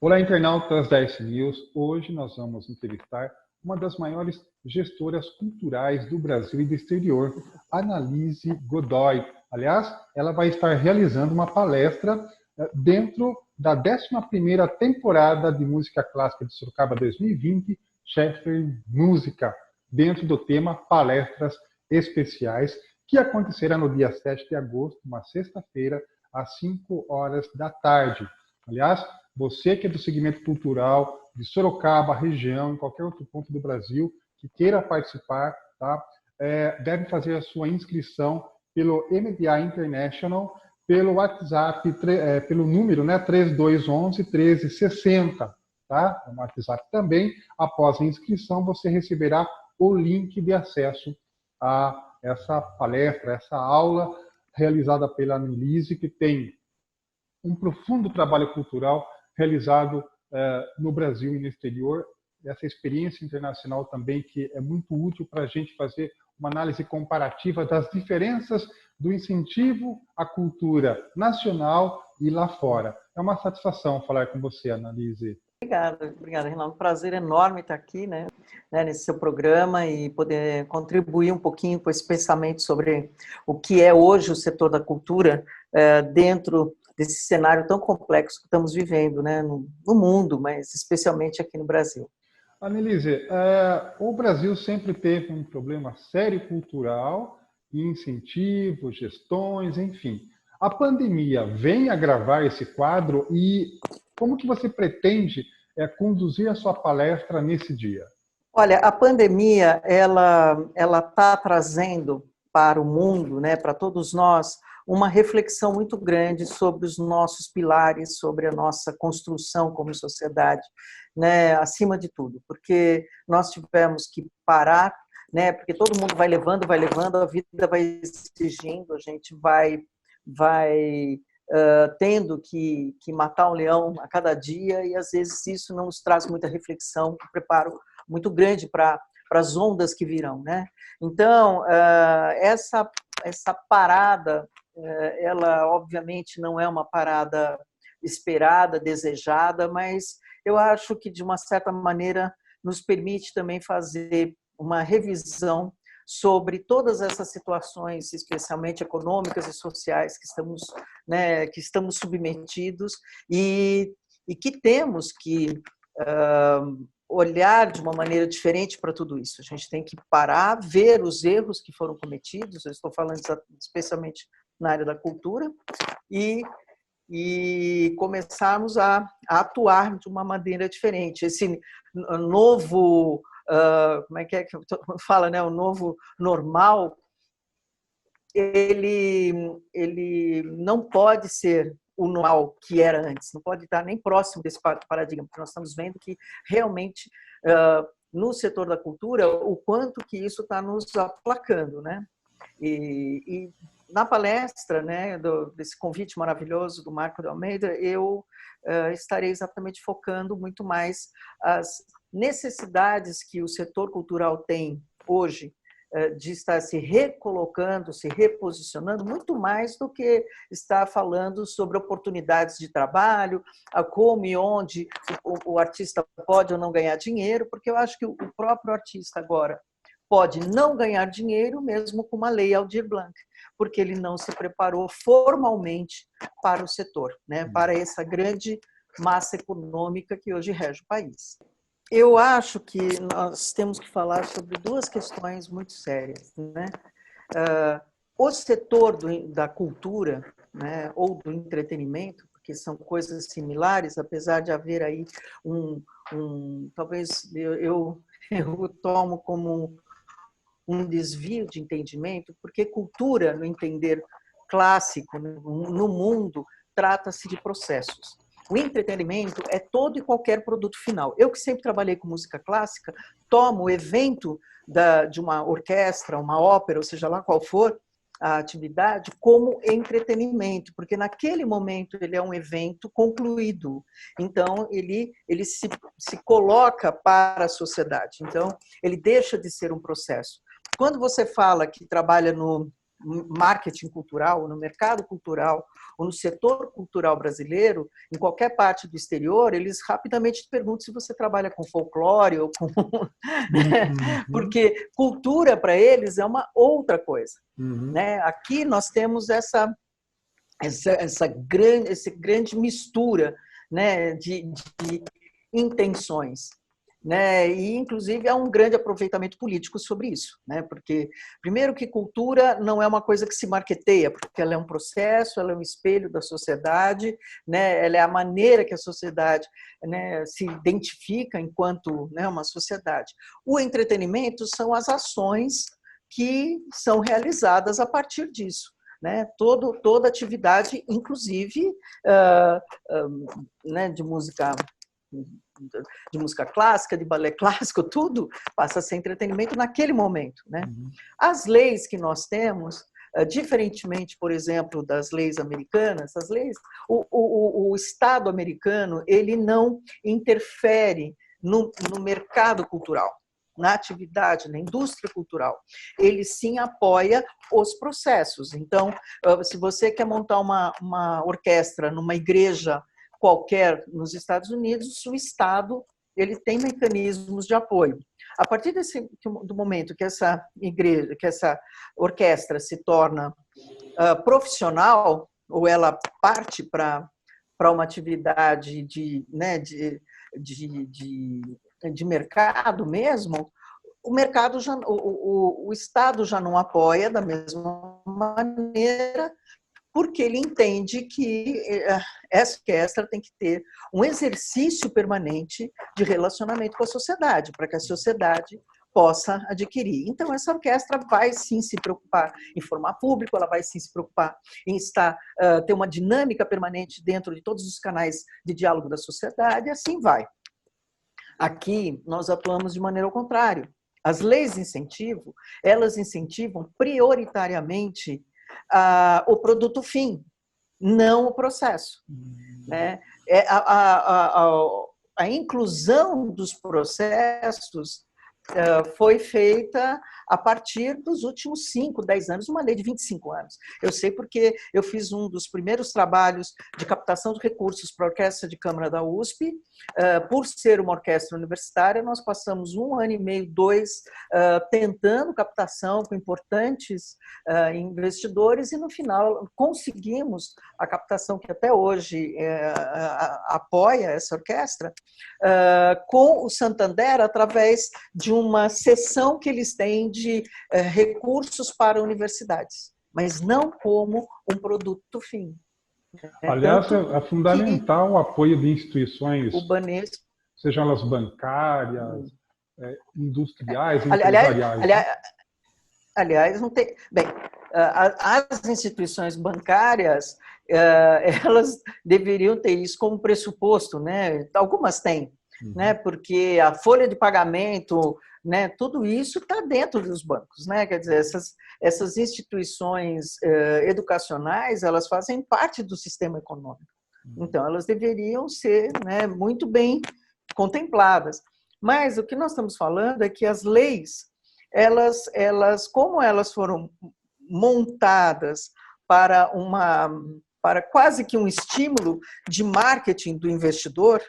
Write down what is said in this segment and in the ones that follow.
Olá, internautas da S News. Hoje nós vamos entrevistar uma das maiores gestoras culturais do Brasil e do exterior, Annalise Godoy. Aliás, ela vai estar realizando uma palestra dentro da 11ª temporada de Música Clássica de Sorocaba 2020, Sheffield Música, dentro do tema Palestras Especiais, que acontecerá no dia 7 de agosto, uma sexta-feira, às 5 horas da tarde. Aliás, você que é do segmento cultural de Sorocaba, região, em qualquer outro ponto do Brasil, que queira participar, tá? Deve fazer a sua inscrição pelo MBA International, pelo WhatsApp, pelo número, né, 3211-1360, tá? No WhatsApp também. Após a inscrição, você receberá o link de acesso a essa palestra, essa aula realizada pela Annalise, que tem um profundo trabalho cultural realizado no Brasil e no exterior, essa experiência internacional também que é muito útil para a gente fazer uma análise comparativa das diferenças do incentivo à cultura nacional e lá fora. É uma satisfação falar com você, Annalise. Obrigada, Renato. Um prazer enorme estar aqui, nesse seu programa e poder contribuir um pouquinho com esse pensamento sobre o que é hoje o setor da cultura dentro desse cenário tão complexo que estamos vivendo, no mundo, mas especialmente aqui no Brasil. Annalise, o Brasil sempre teve um problema sério cultural, incentivos, gestões, enfim. A pandemia vem agravar esse quadro e como que você pretende conduzir a sua palestra nesse dia? Olha, a pandemia, ela está trazendo para o mundo, para todos nós, uma reflexão muito grande sobre os nossos pilares, sobre a nossa construção como sociedade, acima de tudo, porque nós tivemos que parar, porque todo mundo vai levando, a vida vai exigindo, a gente vai tendo que matar um leão a cada dia, e às vezes isso não nos traz muita reflexão, preparo muito grande para as ondas que virão, Então, essa parada, ela obviamente não é uma parada esperada, desejada, mas eu acho que de uma certa maneira nos permite também fazer uma revisão sobre todas essas situações, especialmente econômicas e sociais que estamos submetidos e que temos que olhar de uma maneira diferente para tudo isso. A gente tem que parar, ver os erros que foram cometidos, eu estou falando especialmente na área da cultura, e começarmos a atuar de uma maneira diferente. Esse novo, como é que fala, o novo normal, ele não pode ser o normal que era antes, não pode estar nem próximo desse paradigma, porque nós estamos vendo que realmente no setor da cultura o quanto que isso está nos aplacando, E na palestra, desse convite maravilhoso do Marco de Almeida, eu estarei exatamente focando muito mais as necessidades que o setor cultural tem hoje de estar se recolocando, se reposicionando, muito mais do que estar falando sobre oportunidades de trabalho, como e onde o artista pode ou não ganhar dinheiro, porque eu acho que o próprio artista agora pode não ganhar dinheiro mesmo com uma lei Aldir Blanc, porque ele não se preparou formalmente para o setor, para essa grande massa econômica que hoje rege o país. Eu acho que nós temos que falar sobre duas questões muito sérias. O setor da cultura, ou do entretenimento, porque são coisas similares, apesar de haver aí talvez eu tomo como um desvio de entendimento, porque cultura, no entender clássico, no mundo, trata-se de processos. O entretenimento é todo e qualquer produto final. Eu que sempre trabalhei com música clássica, tomo o evento de uma orquestra, uma ópera, ou seja lá qual for a atividade, como entretenimento, porque naquele momento ele é um evento concluído. Então, ele se coloca para a sociedade. Então, ele deixa de ser um processo. Quando você fala que trabalha no marketing cultural, no mercado cultural, ou no setor cultural brasileiro, em qualquer parte do exterior, eles rapidamente te perguntam se você trabalha com folclore ou com... Porque cultura, para eles, é uma outra coisa. Né? Aqui nós temos essa grande mistura, né, de intenções. Né? E, inclusive, há um grande aproveitamento político sobre isso, né? Porque, primeiro, que cultura não é uma coisa que se marqueteia, porque ela é um processo, ela é um espelho da sociedade, né? Ela é a maneira que a sociedade, né, se identifica enquanto, né, uma sociedade. O entretenimento são as ações que são realizadas a partir disso. Né? Toda atividade, inclusive né, de música clássica, de balé clássico, tudo passa a ser entretenimento naquele momento. Né? As leis que nós temos, diferentemente, por exemplo, das leis americanas, as leis, o Estado americano ele não interfere no mercado cultural, na atividade, na indústria cultural. Ele sim apoia os processos. Então, se você quer montar uma orquestra numa igreja qualquer nos Estados Unidos, o Estado ele tem mecanismos de apoio. A partir do momento que essa igreja, que essa orquestra se torna profissional, ou ela parte para uma atividade né, de mercado mesmo, o mercado o Estado já não apoia da mesma maneira, porque ele entende que essa orquestra tem que ter um exercício permanente de relacionamento com a sociedade, para que a sociedade possa adquirir. Então, essa orquestra vai sim se preocupar em formar público, ela vai sim se preocupar em ter uma dinâmica permanente dentro de todos os canais de diálogo da sociedade, e assim vai. Aqui, nós atuamos de maneira ao contrário. As leis de incentivo, elas incentivam prioritariamente o produto fim, não o processo. Né? A inclusão dos processos foi feita a partir dos últimos 5, 10 anos, uma lei de 25 anos. Eu sei porque eu fiz um dos primeiros trabalhos de captação de recursos para a Orquestra de Câmara da USP. Por ser uma orquestra universitária, nós passamos 1 ano e meio, 2, tentando captação com importantes investidores, e no final conseguimos a captação que até hoje apoia essa orquestra, com o Santander, através de uma seção que eles têm de recursos para universidades, mas não como um produto fim. Aliás, é fundamental o apoio de instituições, o Banesco, sejam elas bancárias, industriais, empresariais. Aliás, não tem... Bem, as instituições bancárias, elas deveriam ter isso como pressuposto, né? Algumas têm, né? Porque a folha de pagamento, né? Tudo isso está dentro dos bancos, né? Quer dizer, essas instituições educacionais, elas fazem parte do sistema econômico. Então, elas deveriam ser, né, muito bem contempladas. Mas o que nós estamos falando é que as leis, como elas foram montadas para quase que um estímulo de marketing do investidor,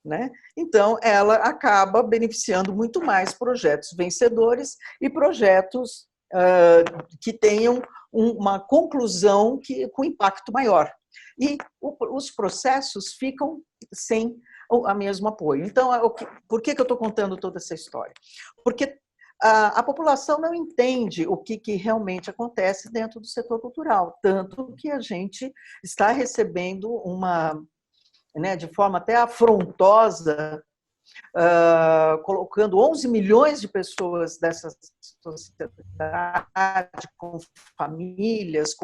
né? Então, ela acaba beneficiando muito mais projetos vencedores e projetos que tenham uma conclusão com impacto maior. E os processos ficam sem o mesmo apoio. Então, por que eu estou contando toda essa história? Porque a população não entende o que realmente acontece dentro do setor cultural, tanto que a gente está recebendo né, de forma até afrontosa, colocando 11 milhões de pessoas dessa sociedade, com famílias,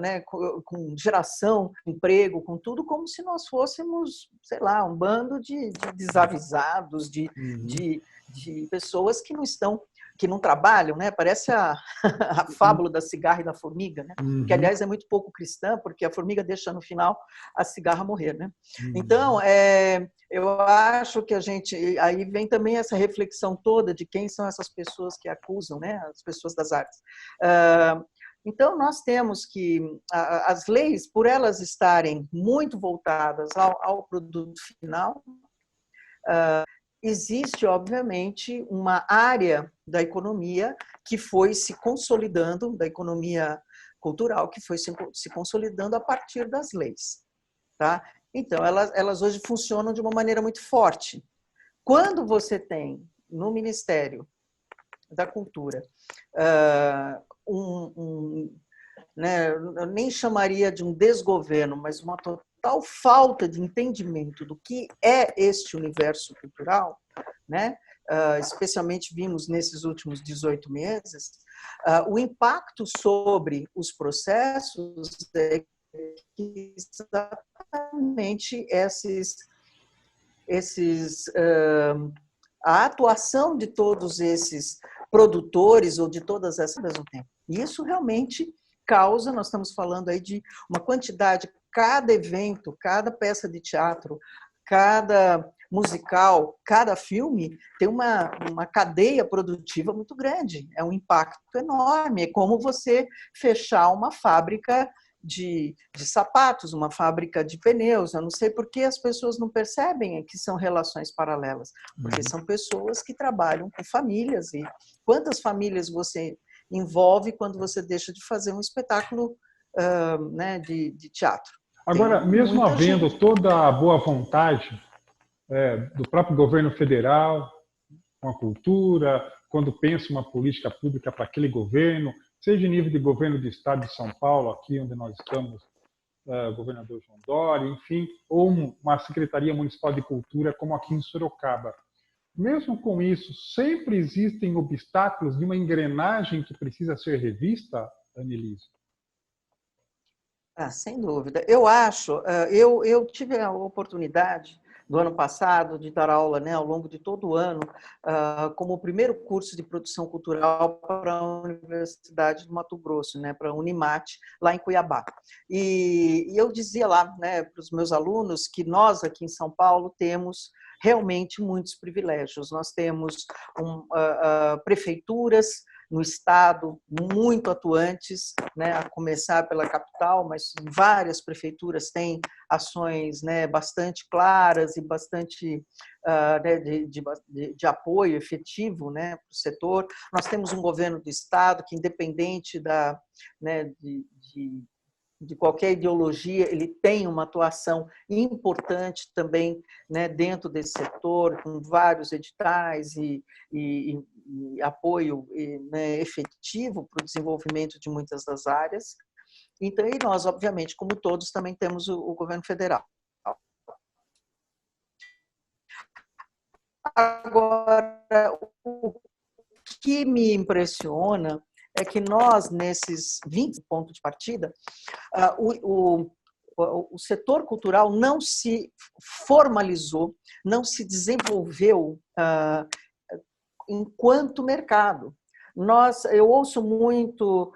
né, com geração, emprego, com tudo, como se nós fôssemos, sei lá, um bando de desavisados, de pessoas que não estão que não trabalham, né? Parece a fábula da cigarra e da formiga, né? Que, aliás, é muito pouco cristã, porque a formiga deixa no final a cigarra morrer, né? Então, eu acho que a gente... Aí vem também essa reflexão toda de quem são essas pessoas que acusam, né? As pessoas das artes. Então, nós temos que... As leis, por elas estarem muito voltadas ao produto final, existe, obviamente, uma área da economia que foi se consolidando, da economia cultural, que foi se consolidando a partir das leis. Tá? Então, elas hoje funcionam de uma maneira muito forte. Quando você tem, no Ministério da Cultura, né, eu nem chamaria de um desgoverno, mas uma total falta de entendimento do que é este universo cultural, né? Especialmente vimos nesses últimos 18 meses, o impacto sobre os processos é que exatamente a atuação de todos esses produtores ou de todas essas ao mesmo tempo. E isso realmente causa, nós estamos falando aí de uma quantidade, cada evento, cada peça de teatro, cada musical, cada filme tem uma cadeia produtiva muito grande, é um impacto enorme, é como você fechar uma fábrica de sapatos, uma fábrica de pneus. Eu não sei por que as pessoas não percebem que são relações paralelas, porque são pessoas que trabalham com famílias, e quantas famílias você envolve quando você deixa de fazer um espetáculo né, de teatro. Agora, mesmo havendo toda a boa vontade do próprio governo federal com a cultura, quando pensa uma política pública para aquele governo, seja em nível de governo do estado de São Paulo, aqui onde nós estamos, governador João Dória, enfim, ou uma Secretaria Municipal de Cultura, como aqui em Sorocaba. Mesmo com isso, sempre existem obstáculos de uma engrenagem que precisa ser revista, Anelise? Sem dúvida. Eu acho, eu tive a oportunidade do ano passado de dar aula, né, ao longo de todo o ano, como o primeiro curso de produção cultural para a Universidade do Mato Grosso, né, para a Unimate, lá em Cuiabá. E eu dizia lá, né, para os meus alunos que nós aqui em São Paulo temos realmente muitos privilégios. Nós temos prefeituras no estado muito atuantes, né, a começar pela capital, mas várias prefeituras têm ações, né, bastante claras e bastante né, de apoio efetivo, né, para o setor. Nós temos um governo do estado que, independente né, de qualquer ideologia, ele tem uma atuação importante também, né, dentro desse setor, com vários editais e apoio né, efetivo para o desenvolvimento de muitas das áreas. Então, e nós, obviamente, como todos, também temos o governo federal. Agora, o que me impressiona é que nós, nesses 20 pontos de partida, o setor cultural não se formalizou, não se desenvolveu enquanto mercado. Eu ouço muito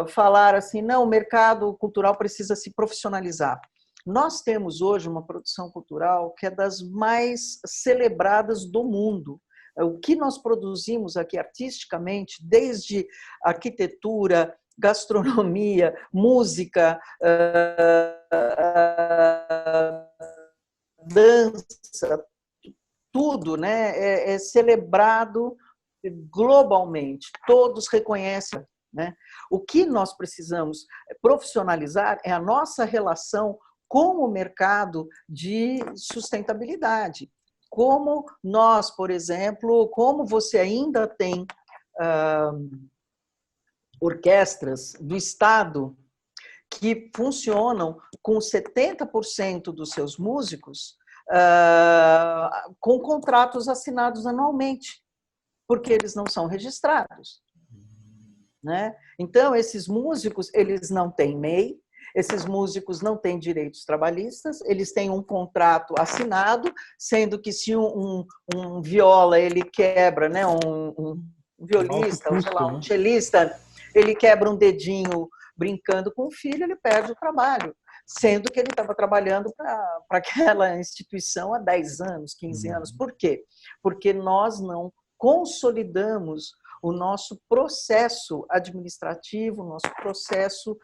falar assim, não, o mercado cultural precisa se profissionalizar. Nós temos hoje uma produção cultural que é das mais celebradas do mundo. O que nós produzimos aqui artisticamente, desde arquitetura, gastronomia, música, dança, tudo, né, é celebrado globalmente, todos reconhecem. Né? O que nós precisamos profissionalizar é a nossa relação com o mercado de sustentabilidade. Como nós, por exemplo, como você ainda tem orquestras do Estado que funcionam com 70% dos seus músicos com contratos assinados anualmente, porque eles não são registrados. Né? Então, esses músicos, eles não têm MEI, esses músicos não têm direitos trabalhistas, eles têm um contrato assinado, sendo que se um viola ele quebra, né, um Um alto violista, ou sei custo, lá, um né? cellista, ele quebra um dedinho brincando com o filho, ele perde o trabalho, sendo que ele estava trabalhando para aquela instituição há 10 anos, 15 anos. Uhum. Por quê? Porque nós não consolidamos o nosso processo administrativo, o nosso processo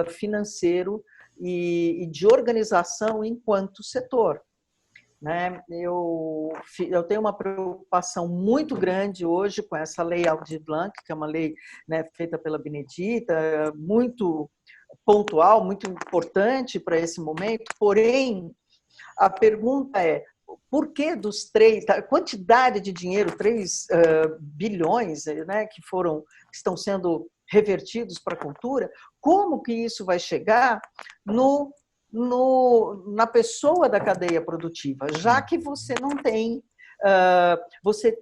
financeiro e de organização enquanto setor. Né? Eu tenho uma preocupação muito grande hoje com essa lei Aldir Blanc, que é uma lei, né, feita pela Benedita, muito pontual, muito importante para esse momento, porém, a pergunta é, por que dos a quantidade de dinheiro, 3 bilhões, né, que estão sendo revertidos para a cultura, como que isso vai chegar na pessoa da cadeia produtiva, já que você não tem você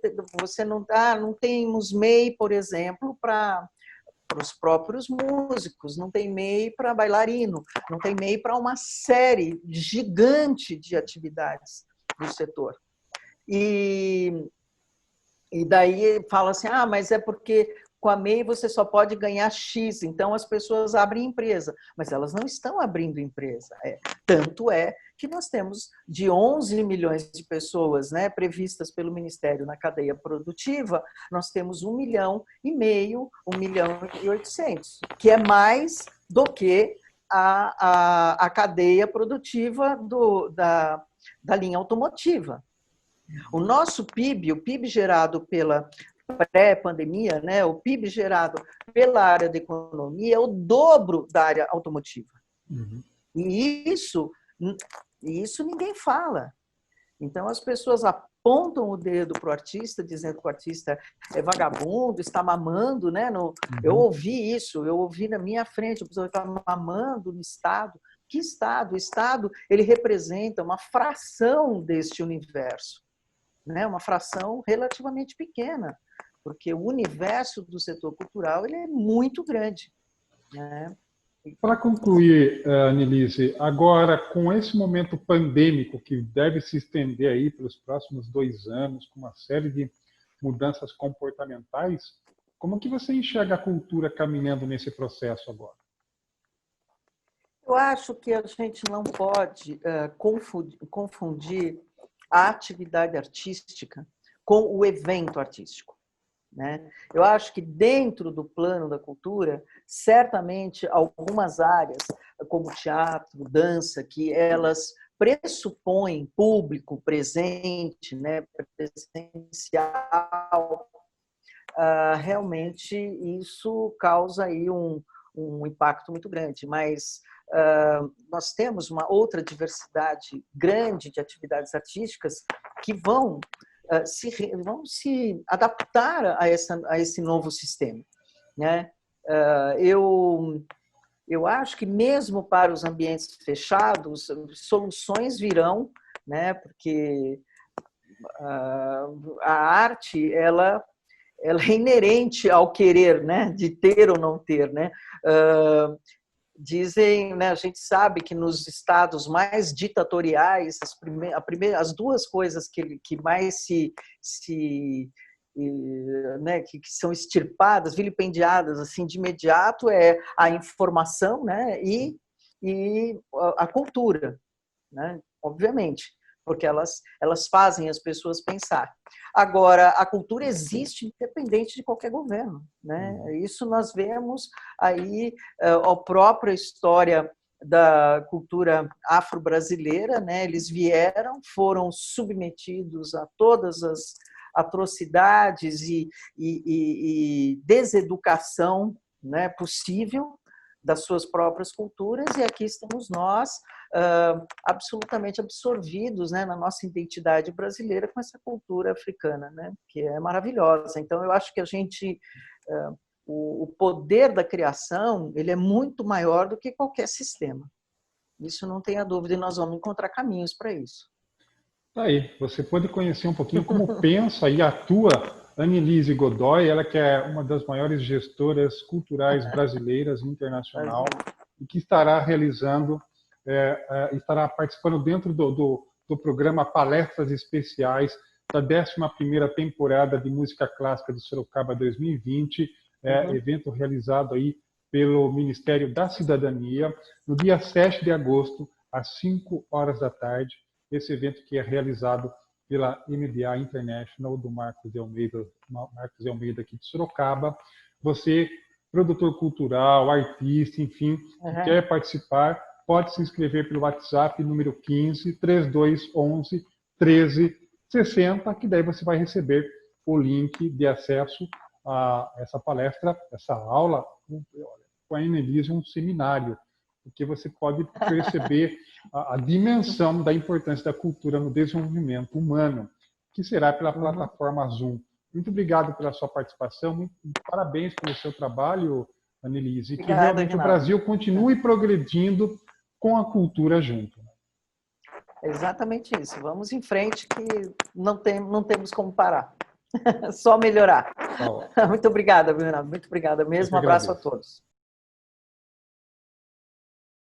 não temos MEI, por exemplo, para os próprios músicos, não tem MEI para bailarino, não tem MEI para uma série gigante de atividades do setor. E daí fala assim, mas é porque com a MEI você só pode ganhar X, então as pessoas abrem empresa. Mas elas não estão abrindo empresa. Tanto é que nós temos de 11 milhões de pessoas, né, previstas pelo Ministério na cadeia produtiva, nós temos 1,5 milhão, 1,8 milhão, que é mais do que a cadeia produtiva da linha automotiva. O nosso PIB, o PIB gerado pela pré-pandemia, né, o PIB gerado pela área da economia é o dobro da área automotiva. Uhum. E isso ninguém fala. Então, as pessoas apontam o dedo para o artista, dizendo que o artista é vagabundo, está mamando, né? Eu ouvi isso, eu ouvi na minha frente, a pessoa está mamando no Estado. Que Estado? O Estado, ele representa uma fração deste universo, né? Uma fração relativamente pequena, porque o universo do setor cultural ele é muito grande, né? Para concluir, Anelise, agora com esse momento pandêmico que deve se estender aí pelos próximos 2 anos, com uma série de mudanças comportamentais, como que você enxerga a cultura caminhando nesse processo agora? Eu acho que a gente não pode confundir a atividade artística com o evento artístico, né? Eu acho que dentro do plano da cultura, certamente algumas áreas, como teatro, dança, que elas pressupõem público presente, né, presencial, realmente isso causa aí um impacto muito grande, mas nós temos uma outra diversidade grande de atividades artísticas que vão se adaptar a esse novo sistema, né? Eu acho que mesmo para os ambientes fechados, soluções virão, né? Porque a arte ela é inerente ao querer, né? De ter ou não ter, né? Dizem, né, a gente sabe que nos estados mais ditatoriais, as duas coisas que mais né, que são extirpadas, vilipendiadas assim de imediato é a informação, né, e a cultura, né, obviamente, porque elas fazem as pessoas pensar. Agora, a cultura existe independente de qualquer governo, né? Isso nós vemos aí a própria história da cultura afro-brasileira, né? Eles vieram, foram submetidos a todas as atrocidades e deseducação, né, possível das suas próprias culturas, e aqui estamos nós, absolutamente absorvidos, né, na nossa identidade brasileira com essa cultura africana, né, que é maravilhosa. Então, eu acho que o poder da criação ele é muito maior do que qualquer sistema. Isso não tenha dúvida, e nós vamos encontrar caminhos para isso. Tá aí, você pode conhecer um pouquinho como pensa e atua Anelise Godoy, ela que é uma das maiores gestoras culturais brasileiras e internacional, e que estará realizando, estará participando dentro do programa Palestras Especiais da 11ª temporada de Música Clássica de Sorocaba 2020, evento realizado aí pelo Ministério da Cidadania, no dia 7 de agosto, às 5 horas da tarde. Esse evento que é realizado pela MDA International do Marcos de Almeida aqui de Sorocaba. Você, produtor cultural, artista, enfim, que quer participar, pode se inscrever pelo WhatsApp número 15 3211 1360, que daí você vai receber o link de acesso a essa palestra, essa aula, com a Annelise, um seminário, porque você pode perceber a dimensão da importância da cultura no desenvolvimento humano, que será pela plataforma Zoom. Muito obrigado pela sua participação, parabéns pelo seu trabalho, Annelise, e que realmente o Brasil continue progredindo com a cultura junto. Exatamente isso. Vamos em frente, que não temos como parar. Só melhorar. Muito obrigada, Bernardo. Muito obrigada mesmo. Um abraço a todos.